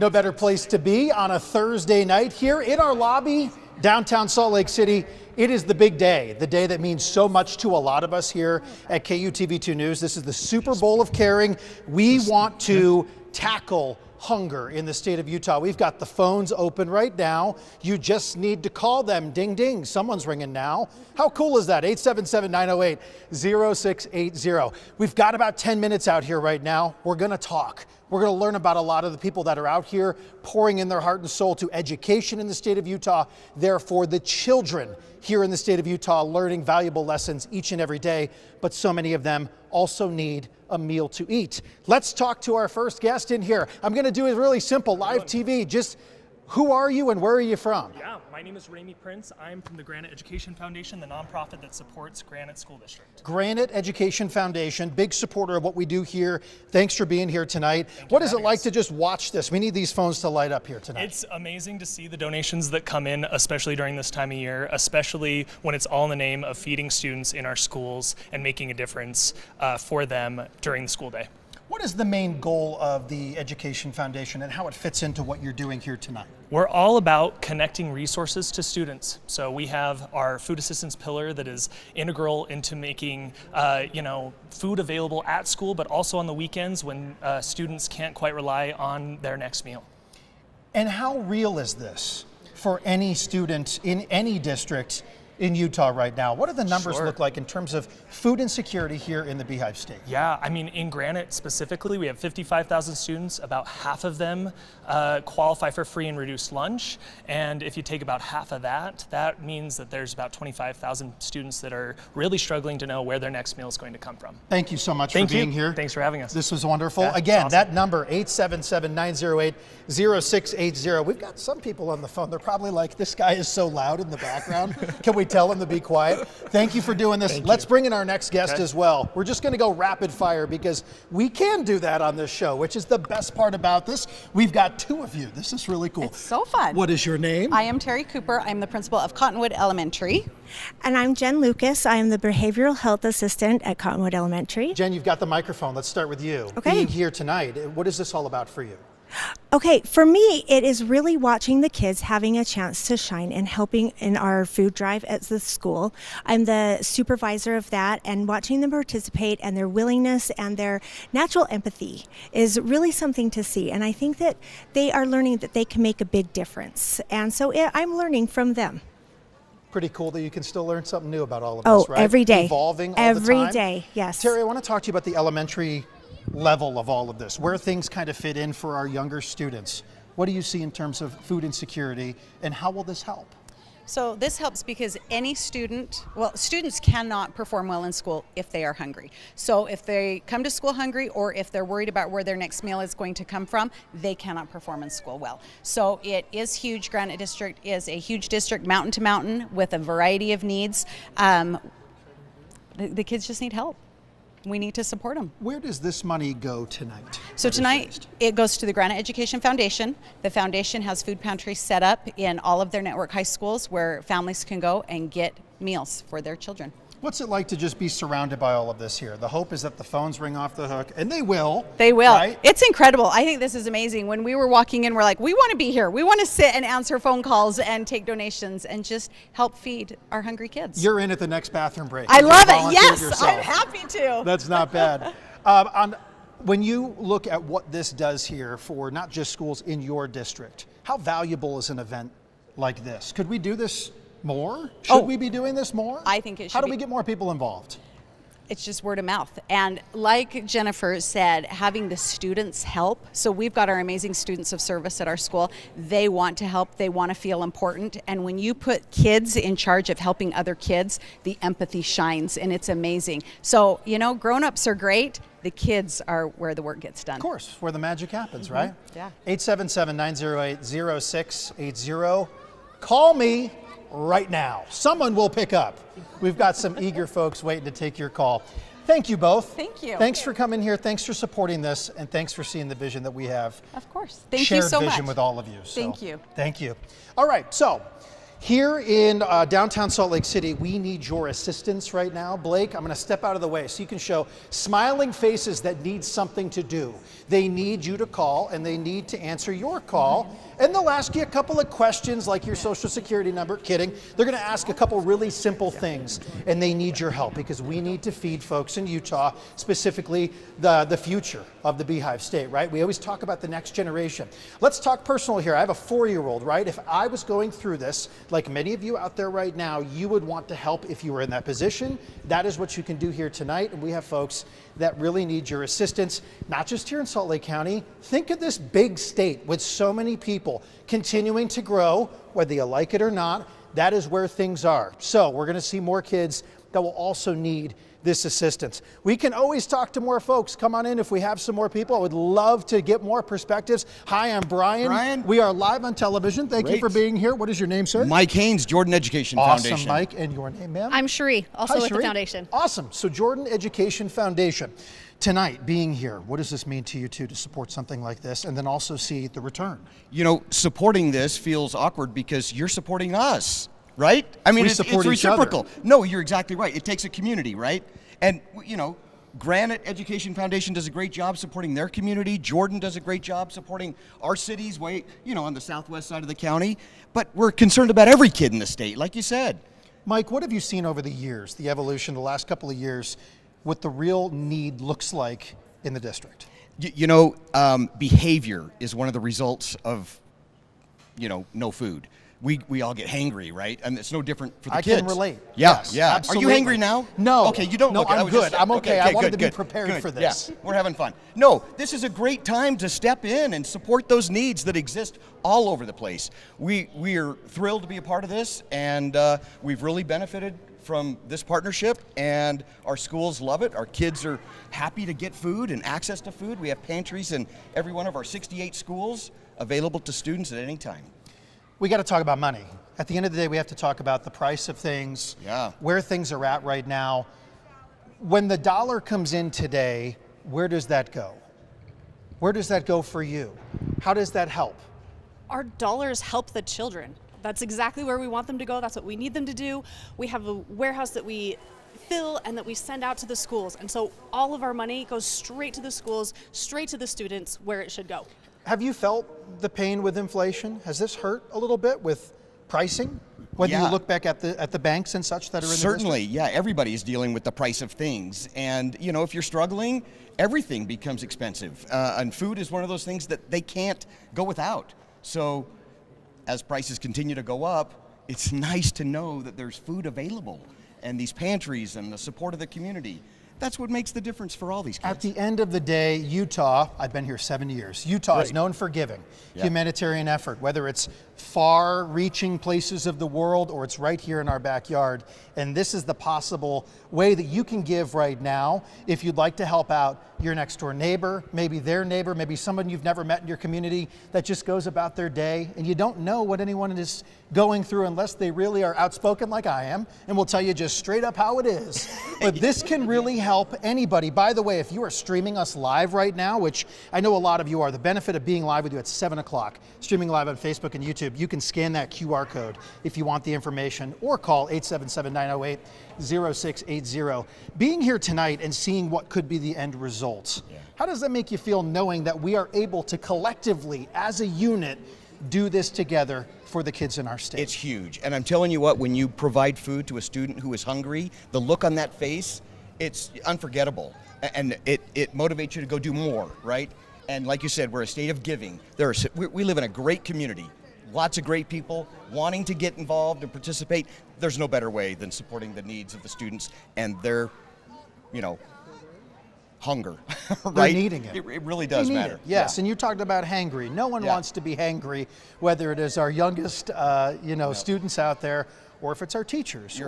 No better place to be on a Thursday night here in our lobby, downtown Salt Lake City. It is the big day, the day that means so much to a lot of us here at KUTV 2 News. This is the Super Bowl of Caring. We want to tackle hunger in the state of Utah. We've got the phones open right now. You just need to call them. Ding, ding, someone's ringing now. How cool is that? 877-908-0680. We've got about 10 minutes out here right now. We're gonna talk. We're gonna learn about a lot of the people that are out here pouring in their heart and soul to education in the state of Utah. Therefore, the children here in the state of Utah learning valuable lessons each and every day, but so many of them also need a meal to eat. Let's talk to our first guest in here. I'm gonna do it really simple, live TV. Just who are you and where are you from? Yeah, my name is Ramey Prince. I'm from the Granite Education Foundation, the nonprofit that supports Granite School District. Granite Education Foundation, big supporter of what we do here. Thanks for being here tonight. What is it like to just watch this? We need these phones to light up here tonight. It's amazing to see the donations that come in, especially during this time of year, especially when it's all in the name of feeding students in our schools and making a difference for them during the school day. What is the main goal of the Education Foundation and how it fits into what you're doing here tonight? We're all about connecting resources to students. So we have our food assistance pillar that is integral into making food available at school, but also on the weekends when students can't quite rely on their next meal. And how real is this for any student in any district in Utah right now? What do the numbers look like in terms of food insecurity here in the Beehive State? Yeah, I mean, in Granite specifically, we have 55,000 students. About half of them qualify for free and reduced lunch. And if you take about half of that, that means that there's about 25,000 students that are really struggling to know where their next meal is going to come from. Thank you so much for being here. Thanks for having us. This was wonderful. Yeah, Again, awesome. That number, 877-908-0680. We've got some people on the phone. They're probably like, this guy is so loud in the background. Can we tell him to be quiet? Thank you for doing this. Let's bring in our next guest as well. We're just going to go rapid fire because we can do that on this show, which is the best part about this. We've got two of you. This is really cool. It's so fun. What is your name? I am Terry Cooper. I'm the principal of Cottonwood Elementary. And I'm Jen Lucas. I am the Behavioral Health Assistant at Cottonwood Elementary. Jen, you've got the microphone. Let's start with you. Okay. Being here tonight, what is this all about for you? Okay, for me, it is really watching the kids having a chance to shine and helping in our food drive at the school. I'm the supervisor of that, and watching them participate and their willingness and their natural empathy is really something to see. And I think that they are learning that they can make a big difference. And so I'm learning from them. Pretty cool that you can still learn something new about all of this, right? Every day. Evolving all the time. Every day, yes. Terry, I want to talk to you about the elementary level of all of this, where things kind of fit in for our younger students. What do you see in terms of food insecurity, and how will this help? So this helps because any student, students cannot perform well in school if they are hungry. So if they come to school hungry or if they're worried about where their next meal is going to come from, they cannot perform in school well. So it is huge. Granite District is a huge district, mountain to mountain, with a variety of needs. The kids just need help. We need to support them. Where does this money go tonight? So tonight it goes to the Granite Education Foundation. The foundation has food pantries set up in all of their network high schools where families can go and get meals for their children. What's it like to just be surrounded by all of this here? The hope is that the phones ring off the hook, and they will. They will. Right? It's incredible. I think this is amazing. When we were walking in, we're like, we want to be here. We want to sit and answer phone calls and take donations and just help feed our hungry kids. You're in at the next bathroom break. I love it. Yes, yourself. I'm happy to. That's not bad. When you look at what this does here for not just schools in your district, how valuable is an event like this? Could we do this more? Should we be doing this more? I think it should. How do we get more people involved? It's just word of mouth. And like Jennifer said, having the students help. So we've got our amazing students of service at our school. They want to help. They want to feel important. And when you put kids in charge of helping other kids, the empathy shines, and it's amazing. So, grown-ups are great. The kids are where the work gets done. Of course, where the magic happens, right? Yeah. 877-908-0680. Call me right now. Someone will pick up. We've got some eager folks waiting to take your call. Thank you both. Thank you. Thanks for coming here. Thanks for supporting this, and thanks for seeing the vision that we have. Of course. Thank you so much. Shared vision with all of you. So, thank you. Thank you. All right, so Here in downtown Salt Lake City, we need your assistance right now. Blake, I'm going to step out of the way so you can show smiling faces that need something to do. They need you to call, and they need to answer your call. And they'll ask you a couple of questions like your social security number. Kidding. They're going to ask a couple really simple things, and they need your help because we need to feed folks in Utah, specifically the future of the Beehive State, right? We always talk about the next generation. Let's talk personal here. I have a 4-year-old, right? If I was going through this, like many of you out there right now, you would want to help if you were in that position. That is what you can do here tonight. And we have folks that really need your assistance, not just here in Salt Lake County. Think of this big state with so many people continuing to grow, whether you like it or not. That is where things are. So we're going to see more kids that will also need this assistance. We can always talk to more folks. Come on in if we have some more people. I would love to get more perspectives. Hi, I'm Brian. Brian. We are live on television. Thank you for being here. What is your name, sir? Mike Haynes, Jordan Education Foundation. Awesome, Mike. And your name, ma'am? I'm Cherie, also Hi, with Cherie. the foundation. Awesome. So Jordan Education Foundation. Tonight, being here, what does this mean to you two to support something like this and then also see the return? You know, supporting this feels awkward because you're supporting us, right? I mean, We it's support each reciprocal. other. No, you're exactly right. It takes a community, right? And, you know, Granite Education Foundation does a great job supporting their community. Jordan does a great job supporting our cities on the southwest side of the county. But we're concerned about every kid in the state, like you said. Mike, what have you seen over the years, the evolution, the last couple of years, what the real need looks like in the district? Behavior is one of the results of, no food. We all get hangry, right? And it's no different for the kids. I can relate. Yeah, Yes, yeah. absolutely. Are you hangry now? No. Okay, you don't No, look it. I'm I was good. just- I'm okay. I wanted to be good, prepared good. for this. Yeah, we're having fun. No, this is a great time to step in and support those needs that exist all over the place. We are thrilled to be a part of this, and we've really benefited from this partnership, and our schools love it. Our kids are happy to get food and access to food. We have pantries in every one of our 68 schools available to students at any time. We got to talk about money. At the end of the day, we have to talk about the price of things, where things are at right now. When the dollar comes in today, where does that go? Where does that go for you? How does that help? Our dollars help the children. That's exactly where we want them to go. That's what we need them to do. We have a warehouse that we fill and that we send out to the schools. And so all of our money goes straight to the schools, straight to the students where it should go. Have you felt the pain with inflation? Has this hurt a little bit with pricing? Whether you look back at the banks and such that are in the Certainly, yeah. Everybody's dealing with the price of things. And, if you're struggling, everything becomes expensive. And food is one of those things that they can't go without. So as prices continue to go up, it's nice to know that there's food available and these pantries and the support of the community. That's what makes the difference for all these kids. At the end of the day, Utah, I've been here 7 years, Utah is known for giving, humanitarian effort, whether it's far-reaching places of the world or it's right here in our backyard. And this is the possible way that you can give right now if you'd like to help out your next door neighbor, maybe their neighbor, maybe someone you've never met in your community that just goes about their day and you don't know what anyone is going through unless they really are outspoken like I am and will tell you just straight up how it is. But this can really help anybody. By the way, if you are streaming us live right now, which I know a lot of you are, the benefit of being live with you at 7 o'clock, streaming live on Facebook and YouTube, you can scan that QR code if you want the information or call 877-908-0680. Being here tonight and seeing what could be the end result, how does that make you feel knowing that we are able to collectively, as a unit, do this together for the kids in our state? It's huge. And I'm telling you what, when you provide food to a student who is hungry, the look on that face, it's unforgettable. And it motivates you to go do more, right? And like you said, we're a state of giving. We live in a great community. Lots of great people wanting to get involved and participate. There's no better way than supporting the needs of the students and their, hunger, right? They're needing it. It really does matter. Yes, and you talked about hangry. No one wants to be hangry, whether it is our youngest, students out there, or if it's our teachers,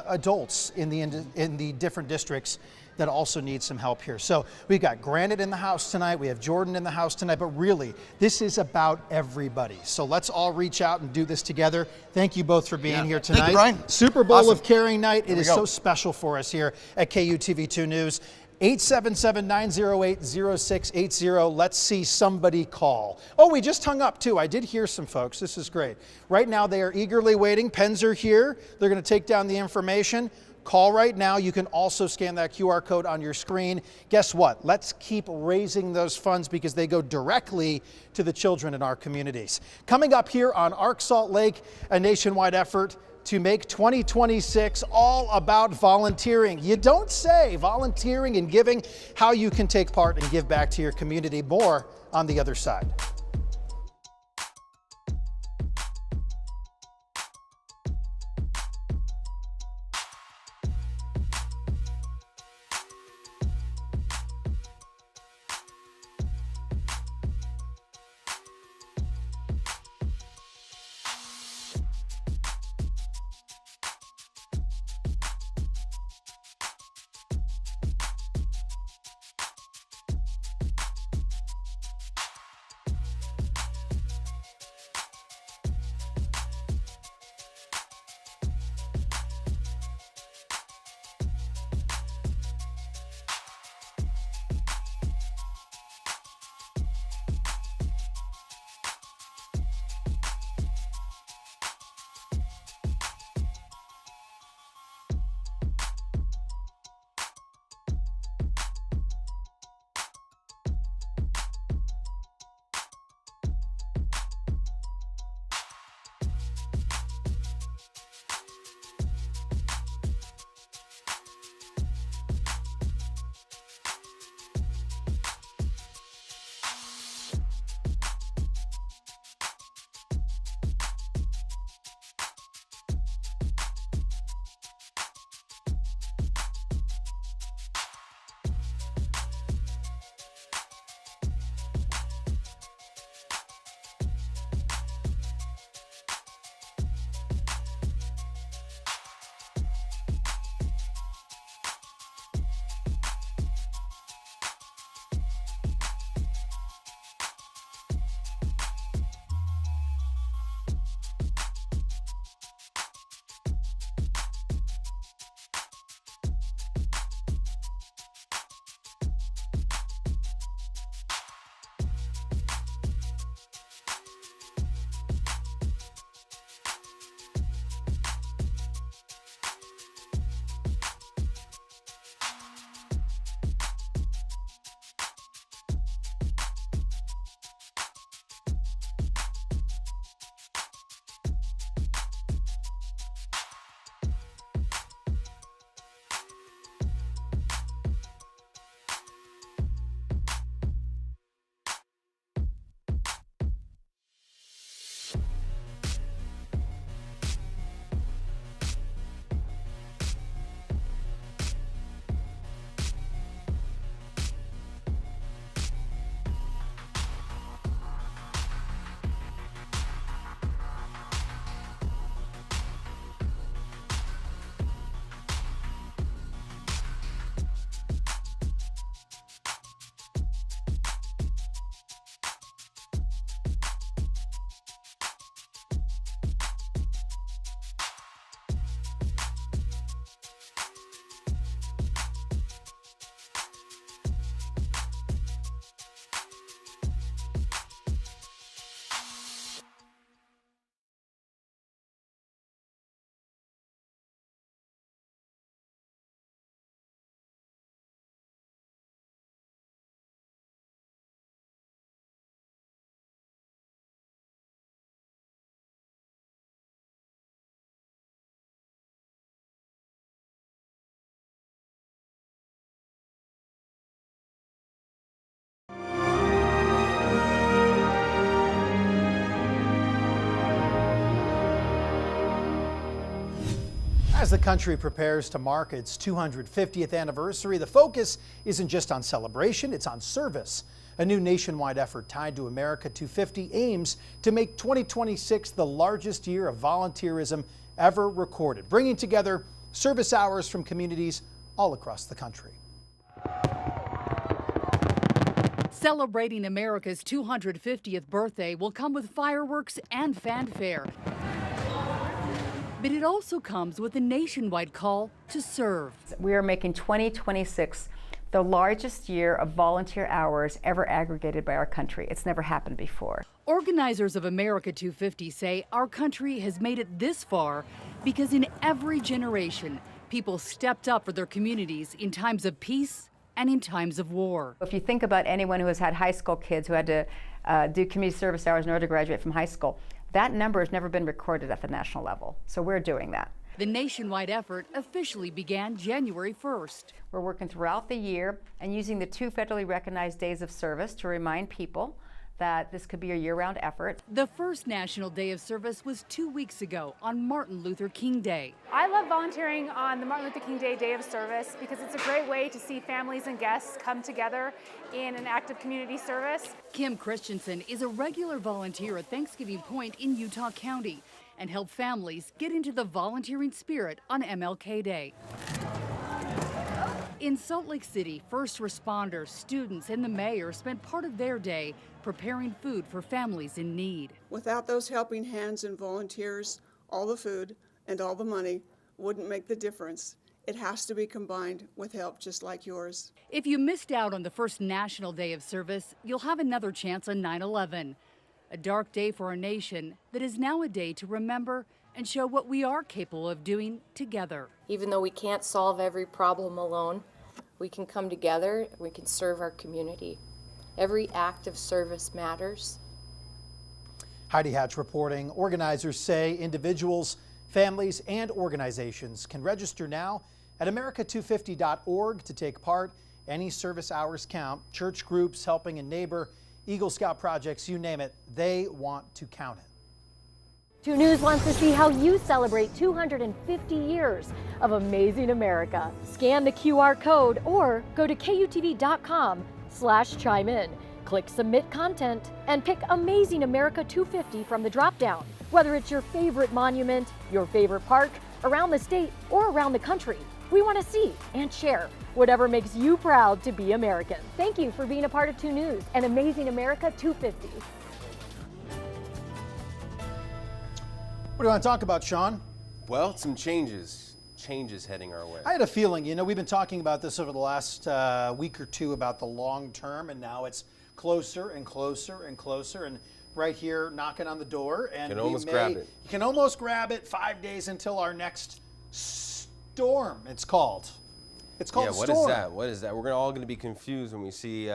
adults in the different districts that also need some help here. So we've got Granite in the house tonight. We have Jordan in the house tonight. But really, this is about everybody. So let's all reach out and do this together. Thank you both for being here tonight. Thank you, Brian. Super Bowl Awesome. of Caring night. It is so special for us here at KUTV 2 News. 877-908-0680. Let's see somebody call. Oh, we just hung up too. I did hear some folks. This is great. Right now they are eagerly waiting. Pens are here. They're going to take down the information. Call right now. You can also scan that QR code on your screen. Guess what? Let's keep raising those funds because they go directly to the children in our communities. Coming up here on Arc Salt Lake, a nationwide effort to make 2026 all about volunteering. You don't say. Volunteering and giving, how you can take part and give back to your community. More on the other side. As the country prepares to mark its 250th anniversary, the focus isn't just on celebration, it's on service. A new nationwide effort tied to America 250 aims to make 2026 the largest year of volunteerism ever recorded, bringing together service hours from communities all across the country. Celebrating America's 250th birthday will come with fireworks and fanfare. But it also comes with a nationwide call to serve. We are making 2026 the largest year of volunteer hours ever aggregated by our country. It's never happened before. Organizers of America 250 say our country has made it this far because in every generation, people stepped up for their communities in times of peace and in times of war. If you think about anyone who has had high school kids who had to do community service hours in order to graduate from high school, that number has never been recorded at the national level. So we're doing that. The nationwide effort officially began January 1st. We're working throughout the year and using the 2 federally recognized days of service to remind people that this could be a year-round effort. The first National Day of Service was 2 weeks ago on Martin Luther King Day. I love volunteering on the Martin Luther King Day of Service because it's a great way to see families and guests come together in an act of community service. Kim Christensen is a regular volunteer at Thanksgiving Point in Utah County and help families get into the volunteering spirit on MLK Day. In Salt Lake City, first responders, students, and the mayor spent part of their day preparing food for families in need. Without those helping hands and volunteers, all the food and all the money wouldn't make the difference. It has to be combined with help just like yours. If you missed out on the first National Day of Service, you'll have another chance on 9/11. A dark day for our nation that is now a day to remember and show what we are capable of doing together. Even though we can't solve every problem alone, we can come together and we can serve our community. Every act of service matters. Heidi Hatch reporting. Organizers say individuals, families, and organizations can register now at America250.org to take part. Any service hours count. Church groups, Helping a Neighbor, Eagle Scout projects, you name it, they want to count it. 2 News wants to see how you celebrate 250 years of amazing America. Scan the QR code or go to KUTV.com/chime in. Click Submit Content and pick Amazing America 250 from the drop-down. Whether it's your favorite monument, your favorite park, around the state, or around the country, we want to see and share whatever makes you proud to be American. Thank you for being a part of 2 News and Amazing America 250. What do you want to talk about, Sean? Well, some changes heading our way. I had a feeling, we've been talking about this over the last week or two about the long term, and now it's closer and closer and closer, and right here knocking on the door. And you can almost grab it. You can almost grab it. 5 days until our next storm, it's called. It's called a storm. What is that? What is that? We're all going to be confused when we see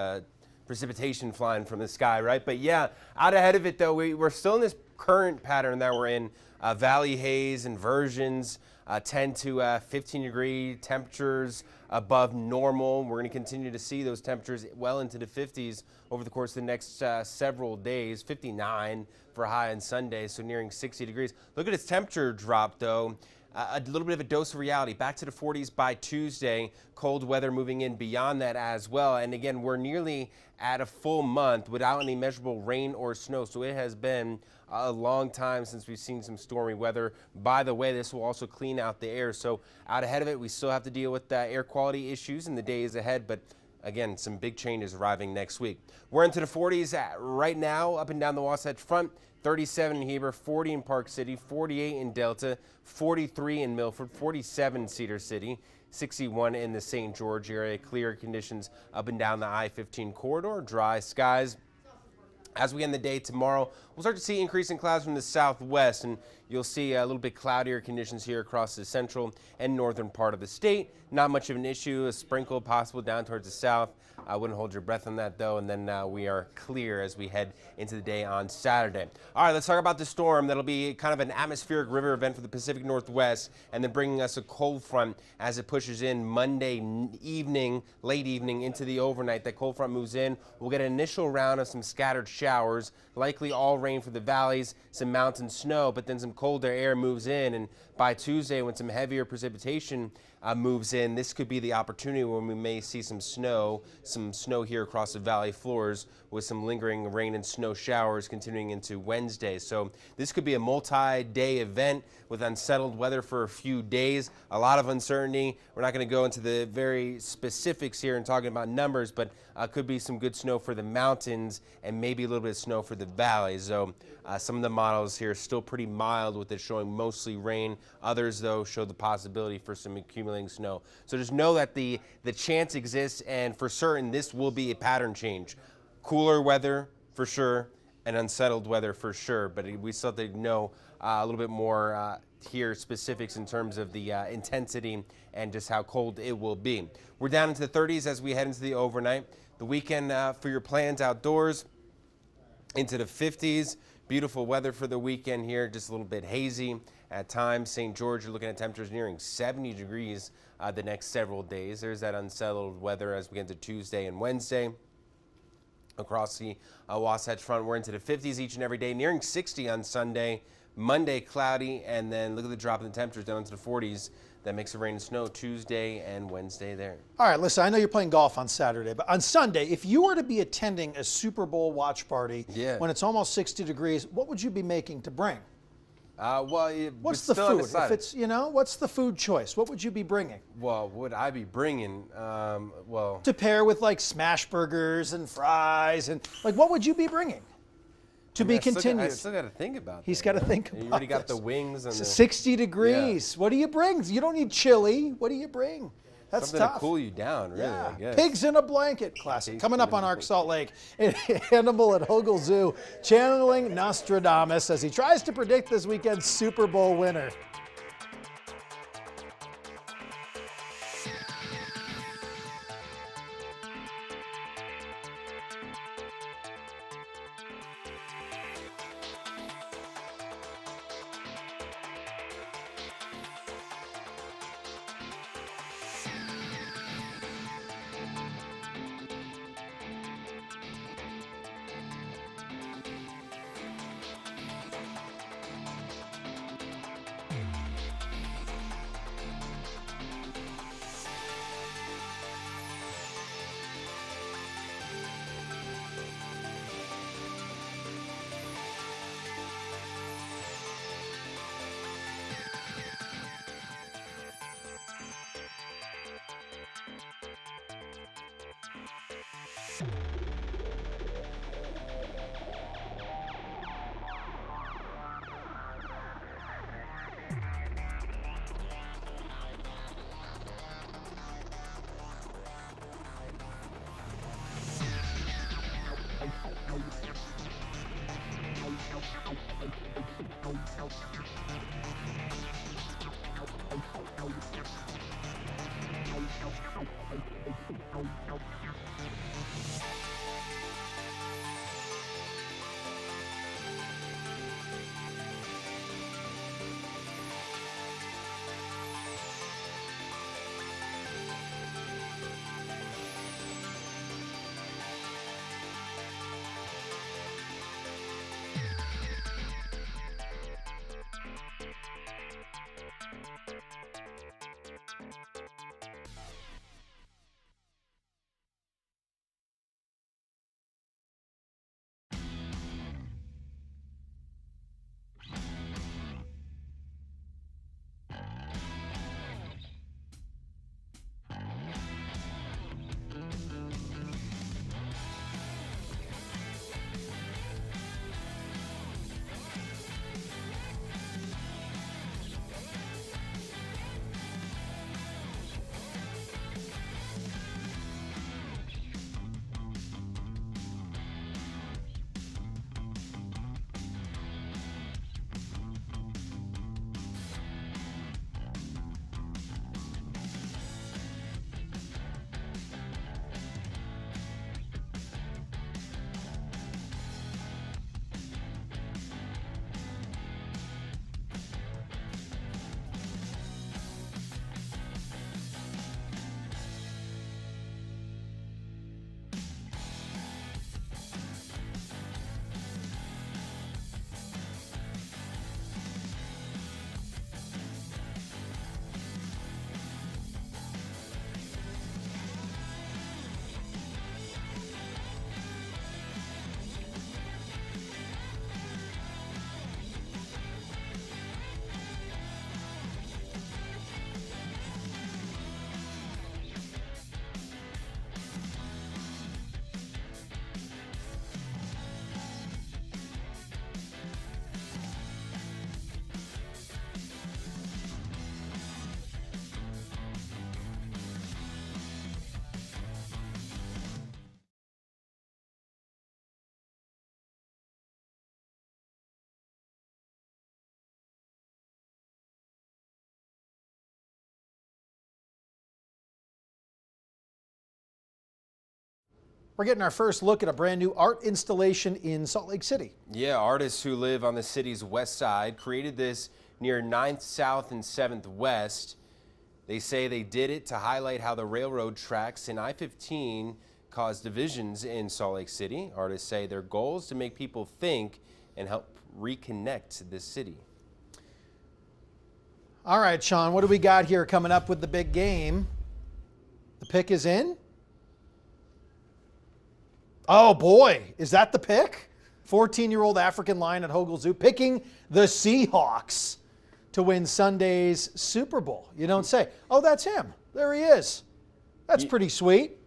precipitation flying from the sky, right? But yeah, out ahead of it though, we're still in this current pattern that we're in. Valley haze inversions, 10 to 15 degree temperatures above normal. We're going to continue to see those temperatures well into the 50s over the course of the next several days. 59 for a high on Sunday, so nearing 60 degrees. Look at its temperature drop though. A little bit of a dose of reality. Back to the 40s by Tuesday. Cold weather moving in beyond that as well. And again, we're nearly at a full month without any measurable rain or snow. So it has been a long time since we've seen some stormy weather. By the way, this will also clean out the air. So out ahead of it, we still have to deal with air quality issues in the days ahead. But again, some big changes arriving next week. We're into the 40s right now up and down the Wasatch Front. 37 in Heber, 40 in Park City, 48 in Delta, 43 in Milford, 47 in Cedar City, 61 in the St. George area. Clear conditions up and down the I-15 corridor, dry skies. As we end the day tomorrow, we'll start to see increasing clouds from the southwest, and you'll see a little bit cloudier conditions here across the central and northern part of the state. Not much of an issue, a sprinkle possible down towards the south. I wouldn't hold your breath on that though, and then we are clear as we head into the day on Saturday. All right, let's talk about the storm. That'll be kind of an atmospheric river event for the Pacific Northwest, and then bringing us a cold front as it pushes in Monday evening, late evening into the overnight. That cold front moves in. We'll get an initial round of some scattered showers, likely all rain for the valleys, some mountain snow, but then some colder air moves in, and by Tuesday when some heavier precipitation moves in, this could be the opportunity when we may see some snow here across the valley floors with some lingering rain and snow showers continuing into Wednesday. So this could be a multi-day event with unsettled weather for a few days, a lot of uncertainty. We're not going to go into the very specifics here and talking about numbers, but could be some good snow for the mountains and maybe a little bit of snow for the valleys. So some of the models here are still pretty mild with it showing mostly rain. Others though show the possibility for some accumulation accumulating snow. So just know that the chance exists, and for certain this will be a pattern change. Cooler weather for sure, and unsettled weather for sure, but we still have to know a little bit more here, specifics in terms of the intensity and just how cold it will be. We're down into the 30s as we head into the overnight. The weekend for your plans outdoors, into the 50s. Beautiful weather for the weekend here, just a little bit hazy at times. St. George, you're looking at temperatures nearing 70 degrees the next several days. There's that unsettled weather as we get into Tuesday and Wednesday. Across the Wasatch Front, we're into the 50s each and every day, nearing 60 on Sunday. Monday, cloudy, and then look at the drop in the temperatures down into the 40s. That makes it rain and snow Tuesday and Wednesday there. All right, listen, I know you're playing golf on Saturday, but on Sunday, if you were to be attending a Super Bowl watch party when it's almost 60 degrees, what would you be making to bring? What's the food? If it's, what's the food choice? What would you be bringing? Well, would I be bringing? To pair with like smash burgers and fries and what would you be bringing? To be continued. I still got to think about that. He's got to think about it. You already got the wings and 60 degrees. Yeah. What do you bring? You don't need chili. What do you bring? That's something tough. to cool you down, really, I guess. Pigs in a blanket. Classic. Coming up on Arc Salt Lake, an animal at Hogle Zoo channeling Nostradamus as he tries to predict this weekend's Super Bowl winner. We're getting our first look at a brand new art installation in Salt Lake City. Yeah, artists who live on the city's west side created this near 9th South and 7th West. They say they did it to highlight how the railroad tracks in I-15 cause divisions in Salt Lake City. Artists say their goal is to make people think and help reconnect this city. All right, Sean, what do we got here coming up with the big game? The pick is in? Oh boy, is that the pick? 14-year-old African lion at Hogle Zoo picking the Seahawks to win Sunday's Super Bowl. You don't say. Oh, that's him. There he is. That's pretty sweet.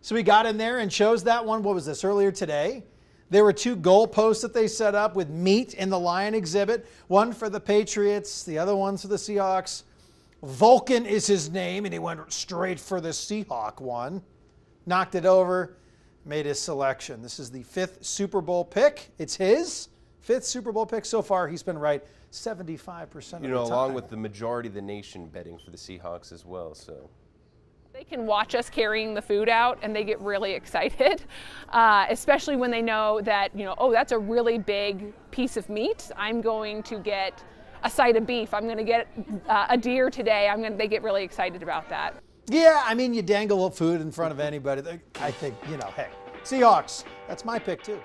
So we got in there and chose that one. What was this, earlier today? There were 2 goalposts that they set up with meat in the lion exhibit. One for the Patriots, the other one's for the Seahawks. Vulcan is his name, and he went straight for the Seahawk one. Knocked it over, made his selection. This is the 5th Super Bowl pick. It's his 5th Super Bowl pick. So far, he's been right 75% of the time. You know, along with the majority of the nation betting for the Seahawks as well, so. They can watch us carrying the food out and they get really excited, especially when they know that, you know, oh, that's a really big piece of meat. I'm going to get a side of beef. I'm going to get a deer today. They get really excited about that. Yeah, I mean, you dangle food in front of anybody. I think, you know, hey, Seahawks, that's my pick too.